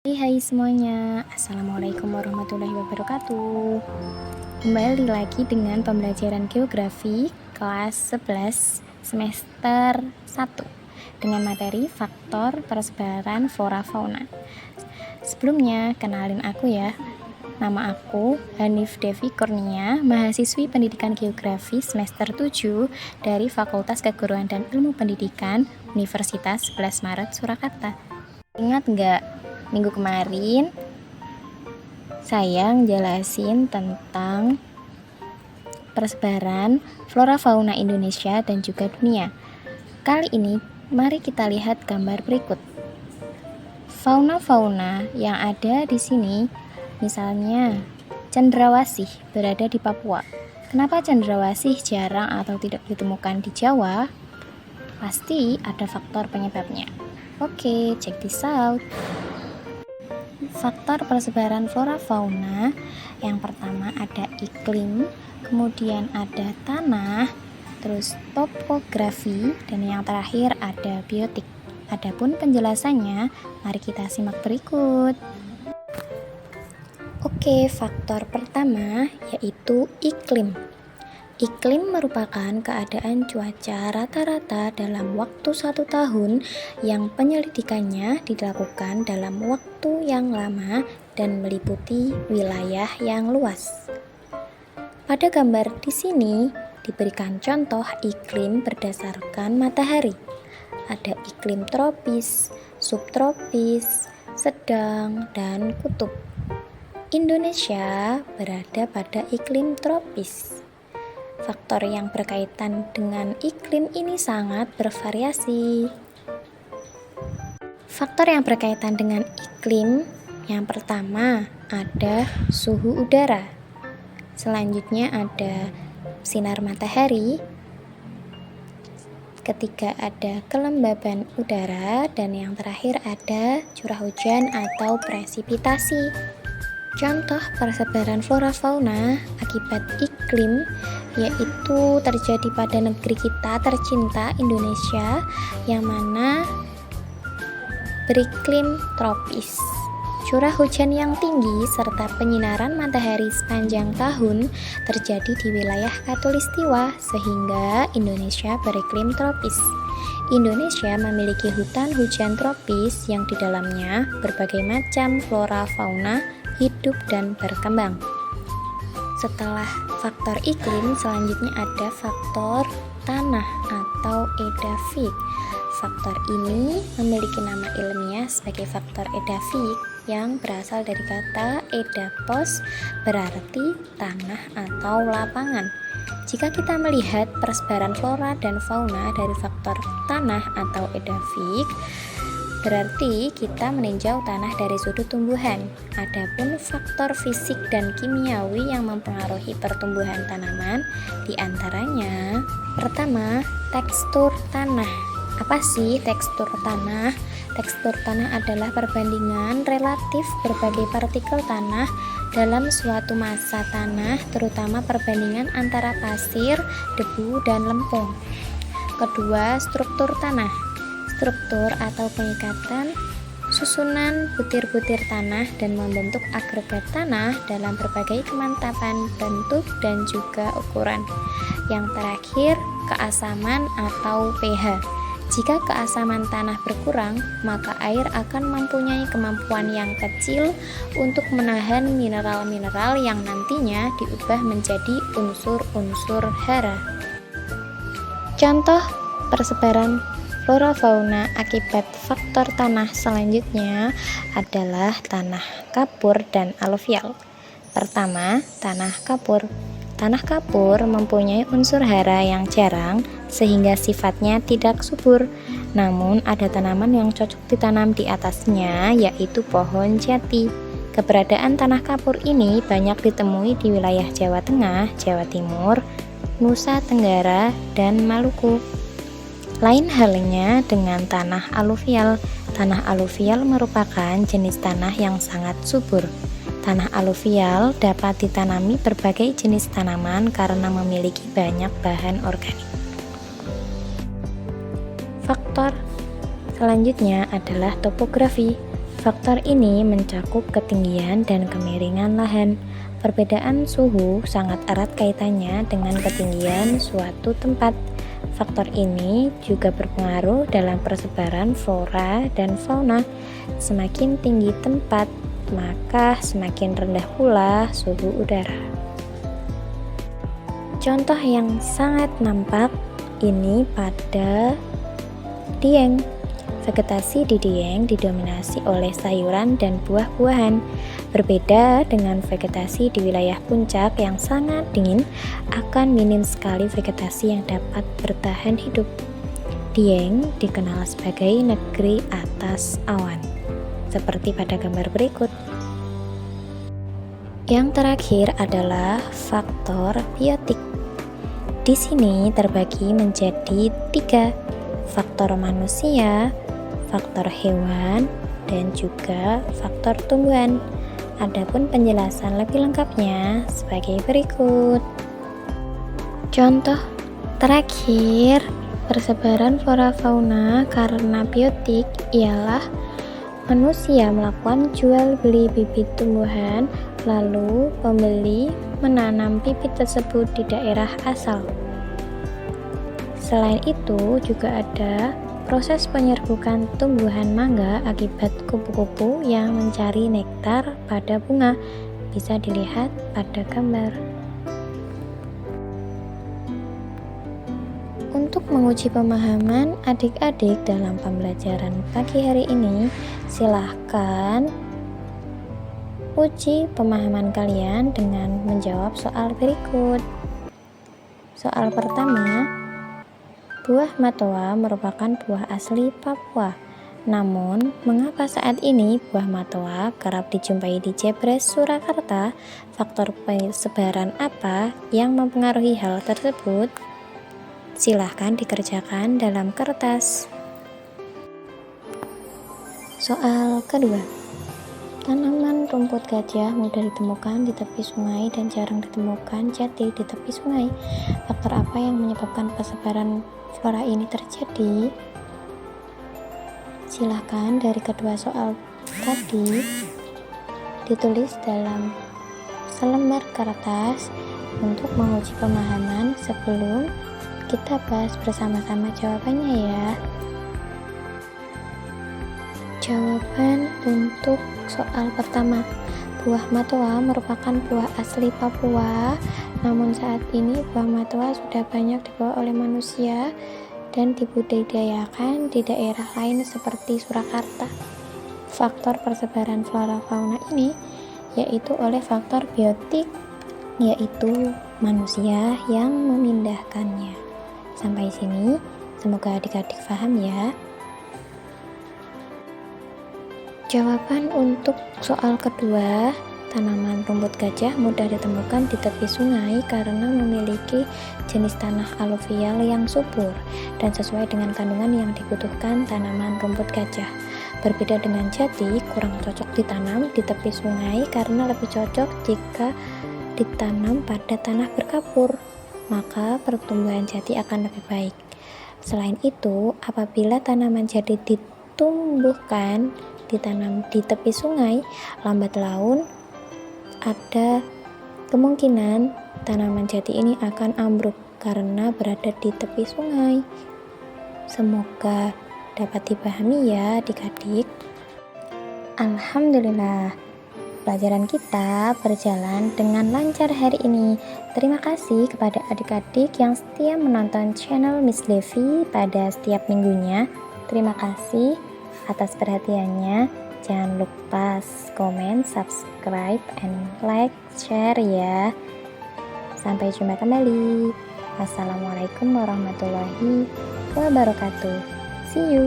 Hai semuanya, Assalamualaikum warahmatullahi wabarakatuh. Kembali lagi dengan pembelajaran geografi kelas 11 semester 1 dengan materi faktor persebaran flora fauna. Sebelumnya, kenalin aku ya. Nama aku Hanif Devi Kurnia, mahasiswi pendidikan geografi semester 7 dari Fakultas Keguruan dan Ilmu Pendidikan Universitas 11 Maret Surakarta. Ingat nggak? Minggu kemarin saya ngejelasin tentang persebaran flora fauna Indonesia dan juga dunia. Kali ini mari kita lihat gambar berikut. Fauna-fauna yang ada di sini, misalnya cendrawasih berada di Papua. Kenapa cendrawasih jarang atau tidak ditemukan di Jawa? Pasti ada faktor penyebabnya. Oke, check this out. Faktor persebaran flora fauna yang pertama ada iklim, kemudian ada tanah, terus topografi, dan yang terakhir ada biotik. Adapun penjelasannya, mari kita simak berikut. Oke, faktor pertama yaitu iklim. Iklim merupakan keadaan cuaca rata-rata dalam waktu 1 tahun yang penyelidikannya dilakukan dalam waktu yang lama dan meliputi wilayah yang luas. Pada gambar di sini diberikan contoh iklim berdasarkan matahari. Ada iklim tropis, subtropis, sedang, dan kutub. Indonesia berada pada iklim tropis. Faktor yang berkaitan dengan iklim ini sangat bervariasi. Faktor yang berkaitan dengan iklim yang pertama ada suhu udara. Selanjutnya ada sinar matahari. Ketiga ada kelembaban udara, dan yang terakhir ada curah hujan atau presipitasi. Contoh persebaran flora fauna akibat iklim yaitu terjadi pada negeri kita tercinta Indonesia yang mana beriklim tropis. Curah hujan yang tinggi serta penyinaran matahari sepanjang tahun terjadi di wilayah Khatulistiwa sehingga Indonesia beriklim tropis. Indonesia memiliki hutan hujan tropis yang di dalamnya berbagai macam flora fauna hidup dan berkembang. Setelah faktor iklim, selanjutnya ada faktor tanah atau edafik. Faktor ini memiliki nama ilmiah sebagai faktor edafik yang berasal dari kata edapos, berarti tanah atau lapangan. Jika kita melihat persebaran flora dan fauna dari faktor tanah atau edafik, berarti kita meninjau tanah dari sudut tumbuhan. Adapun faktor fisik dan kimiawi yang mempengaruhi pertumbuhan tanaman diantaranya pertama, tekstur tanah. Apa sih tekstur tanah? Tekstur tanah adalah perbandingan relatif berbagai partikel tanah dalam suatu massa tanah, terutama perbandingan antara pasir, debu, dan lempung. Kedua, struktur tanah. Struktur atau pengikatan susunan butir-butir tanah dan membentuk agregat tanah dalam berbagai kemantapan bentuk dan juga ukuran. Yang terakhir, keasaman atau pH. Jika keasaman tanah berkurang, maka air akan mempunyai kemampuan yang kecil untuk menahan mineral-mineral yang nantinya diubah menjadi unsur-unsur hara. Contoh persebaran flora fauna akibat faktor tanah selanjutnya adalah tanah kapur dan aluvial. Pertama, tanah kapur. Tanah kapur mempunyai unsur hara yang jarang sehingga sifatnya tidak subur. Namun ada tanaman yang cocok ditanam di atasnya, yaitu pohon jati. Keberadaan tanah kapur ini banyak ditemui di wilayah Jawa Tengah, Jawa Timur, Nusa Tenggara, dan Maluku. Lain halnya dengan tanah aluvial. Tanah aluvial merupakan jenis tanah yang sangat subur. Tanah aluvial dapat ditanami berbagai jenis tanaman karena memiliki banyak bahan organik. Faktor selanjutnya adalah topografi. Faktor ini mencakup ketinggian dan kemiringan lahan. Perbedaan suhu sangat erat kaitannya dengan ketinggian suatu tempat. Faktor ini juga berpengaruh dalam persebaran flora dan fauna. Semakin tinggi tempat, maka semakin rendah pula suhu udara. Contoh yang sangat nampak ini pada Dieng. Vegetasi di Dieng didominasi oleh sayuran dan buah-buahan. Berbeda dengan vegetasi di wilayah puncak yang sangat dingin, akan minim sekali vegetasi yang dapat bertahan hidup. Dieng dikenal sebagai negeri atas awan, seperti pada gambar berikut. Yang terakhir adalah faktor biotik. Di sini terbagi menjadi 3, faktor manusia, faktor hewan, dan juga faktor tumbuhan. Adapun penjelasan lebih lengkapnya sebagai berikut. Contoh terakhir, persebaran flora fauna karena biotik ialah manusia melakukan jual beli bibit tumbuhan, lalu pembeli menanam bibit tersebut di daerah asal. Selain itu juga ada proses penyerbukan tumbuhan mangga akibat kupu-kupu yang mencari nektar pada bunga, bisa dilihat pada gambar. Untuk menguji pemahaman adik-adik dalam pembelajaran pagi hari ini, silahkan uji pemahaman kalian dengan menjawab soal berikut. Soal pertama, buah matoa merupakan buah asli Papua. Namun, mengapa saat ini buah matoa kerap dijumpai di Jebres, Surakarta? Faktor persebaran apa yang mempengaruhi hal tersebut? Silahkan dikerjakan dalam kertas. Soal kedua, tanaman rumput gajah mudah ditemukan di tepi sungai dan jarang ditemukan jati di tepi sungai. Faktor apa yang menyebabkan persebaran flora ini terjadi? Silahkan dari kedua soal tadi ditulis dalam selembar kertas untuk menguji pemahaman sebelum kita bahas bersama-sama jawabannya ya. Jawaban untuk soal pertama, buah matoa merupakan buah asli Papua. Namun saat ini buah matoa sudah banyak dibawa oleh manusia dan dibudidayakan di daerah lain seperti Surakarta. Faktor persebaran flora fauna ini yaitu oleh faktor biotik, yaitu manusia yang memindahkannya. Sampai sini, semoga adik-adik paham ya. Jawaban untuk soal kedua, tanaman rumput gajah mudah ditemukan di tepi sungai karena memiliki jenis tanah aluvial yang subur dan sesuai dengan kandungan yang dibutuhkan tanaman rumput gajah. Berbeda dengan jati, kurang cocok ditanam di tepi sungai karena lebih cocok jika ditanam pada tanah berkapur, maka pertumbuhan jati akan lebih baik. Selain itu, apabila tanaman jati ditumbuhkan ditanam di tepi sungai, lambat laun ada kemungkinan tanaman jati ini akan ambruk karena berada di tepi sungai. Semoga dapat dipahami ya adik-adik. Alhamdulillah, pelajaran kita berjalan dengan lancar hari ini. Terima kasih kepada adik-adik yang setia menonton channel Miss Devi pada setiap minggunya. Terima kasih atas perhatiannya. Jangan lupa komen, subscribe, and like, share ya. Sampai jumpa kembali. Wassalamualaikum warahmatullahi wabarakatuh. See you.